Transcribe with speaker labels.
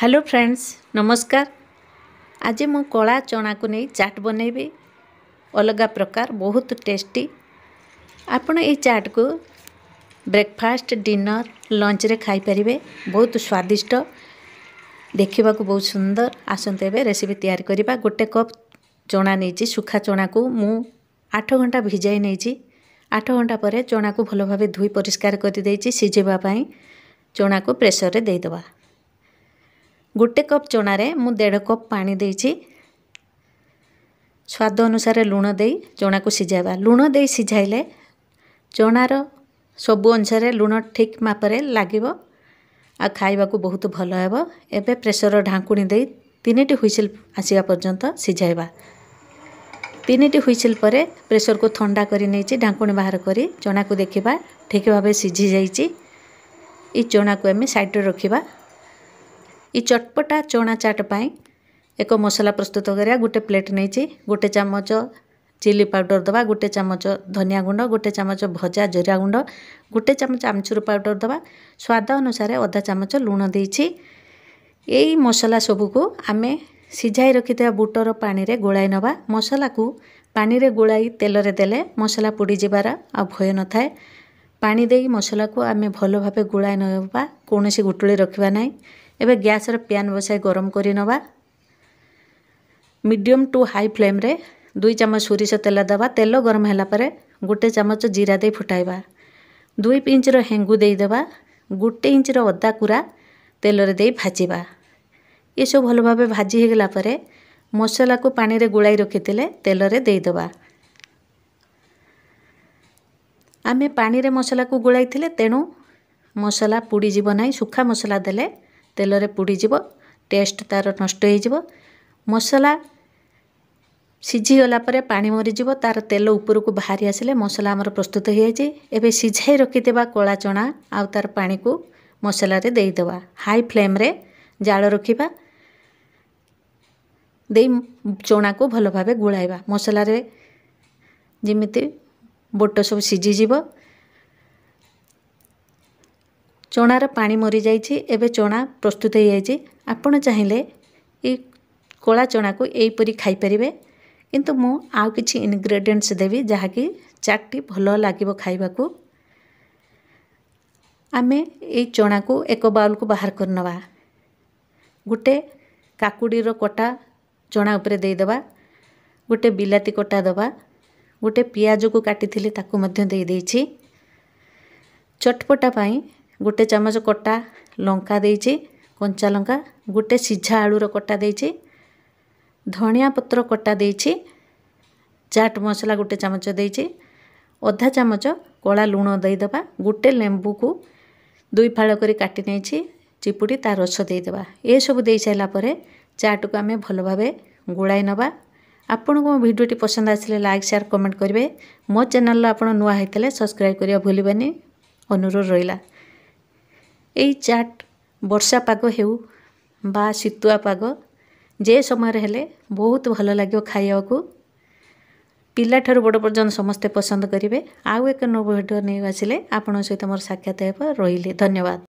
Speaker 1: Hello friends नमस्कार। आज मु कला चना को नहीं चाट बनैबी अलग प्रकार बहुत टेस्टी। आपण ये चाट को ब्रेकफास्ट डिनर लंच रे खाई परिबे। बहुत स्वादिष्ट देखा बहुत सुंदर। आसंते बे रेसिपी तैयार करिबा। गोटे कप चना नहीं सुखा चना को मु 8 घंटा भिजाई नहीं। 8 घंटा पर चना को भल भाव धोई परिष्कार कर देछि। सिझेबा पई चना को प्रेशर रे दे दबा। गोटे कप चना रे मु 1.5 कप पानी देछि। स्वाद अनुसार लूण दे चना को सिझाइबा। लूण दे सिझाइले चनार सबु अनुसार लूण ठीक मापरे लागिबो आ खाइबा को बहुत भल हेबो। एबे प्रेशर ढांकुणी दे 3टी हुइसिल आसीबा पर्यंत सिझाइबा। 3टी हुइसिल परे प्रेशर को ठंडा करी नेछि। ढांकुणी बाहर करी चना को देखिबा ठीक भाबे सिझी जाइछि। ई चना को एमे साइड रे रखिबा। ये चटपटा चना चाट पाई एक मसला प्रस्तुत करिया। गोटे प्लेट नहीं गोटे चामच चिली पाउडर दबा, गोटे चामच धनिया गुंड, गोटे चामच भजा जीरा गुंड, गोटे चामच आमचूर पाउडर दबा। स्वाद अनुसार आधा चामच लूण देछि। यही मसला सबू को आमे सिझाई रखिता बुटर पानी रे गोलाई नबा। मसला को पानी रे गोलाई तेल रे देले मसला पोड़ी जिबार आ भय न थाए। पानी देई मसला को आमे भलो भाबे गोलाई नबा। कोनोसी गुटुली रखिबा नाही। एबे गैस रे पैन बसाई गरम करी नबा। मीडियम टू हाई फ्लेम रे 2 चामच सोरिष तेल दबा। तेल गरम हैला परे गोटे चामच जीरा दे फुटाइबा। 2 इंच रो हेंगु दे दबा। 1 इंच रो अदा कुरा तेल रे दे भाजिबा। ये सब भलो भाबे भाजी हे गेला परे मसला को पानी रे गुलाई रखितिले तेल रे दे दबा। आमे पानी रे मसला को गुलाई थिले तेनु मसला पुड़ी जीव नाही। सुखा मसला देले तेल रे पुड़ी जीव, टेस्ट तार नष्ट हो जीव। मसला सिझी गला परे पानी मरी जीव, तार तेल ऊपर को बाहरी आसिले मसला हमर प्रस्तुत हो जाइए। एबे सिझाई रखितेबा कला चना आ तार पानी को मसला रे देई देबा। हाई फ्लेम रे जाल रखिबा। देई चना को भलो भाबे गुळाइबा। मसला रे जिमिति बोट सब सिझी जीव। चनार पानी मरी जाइए। एबे चना प्रस्तुत हो जाइए। आपण चाहिए ये कला चना को यहीपरी खाई परिबे। किंतु मु आउ किछि इनग्रेडिएंट्स देवी जहाँकि चाटटी भल लागिबो खाइबा को। आमे ये चना को एक बाउल को बाहर कर नबा। गोटे काकुड़ी रो कटा चना ऊपर दे दबा। गोटे बिलाती कटा दबा। गोटे पियाज को काटी थिले ताकू मध्य दे देछि। चटपटा पाई गोटे चामच कटा लंका देछि, कंचा लंका, गोटे सिझा आलूर कटा देछि, धनिया पत्र कटा देछि, चाट मसला गोटे चामच देछि, आधा चामच कला लूण दे दबा। गोटे लेंबू को 2 फाड़ करी काटी नेछि चिपुड़ी तार रस दे दबा। ए सब दे साइला परे चाट को आमे भलो भाबे गुळाई नबा। आपण को वीडियोटी पसंद आसिले लाइक शेयर कमेंट करिवे। मो चैनल आपण नुआ हैतले सब्सक्राइब करिया भूलिबानी अनुरोध रहिला। एई चाट वर्षा पाग हेउ बा शीतुआ पाग जे समय हेले बहुत भल लागियो खाइया को। पिला ठार बड़ पर्यंत समस्ते पसंद करिवे। आउ एक नो वीडियो नै आसिले आपण सहित मोर साक्षात हेबो। रहिले धन्यवाद।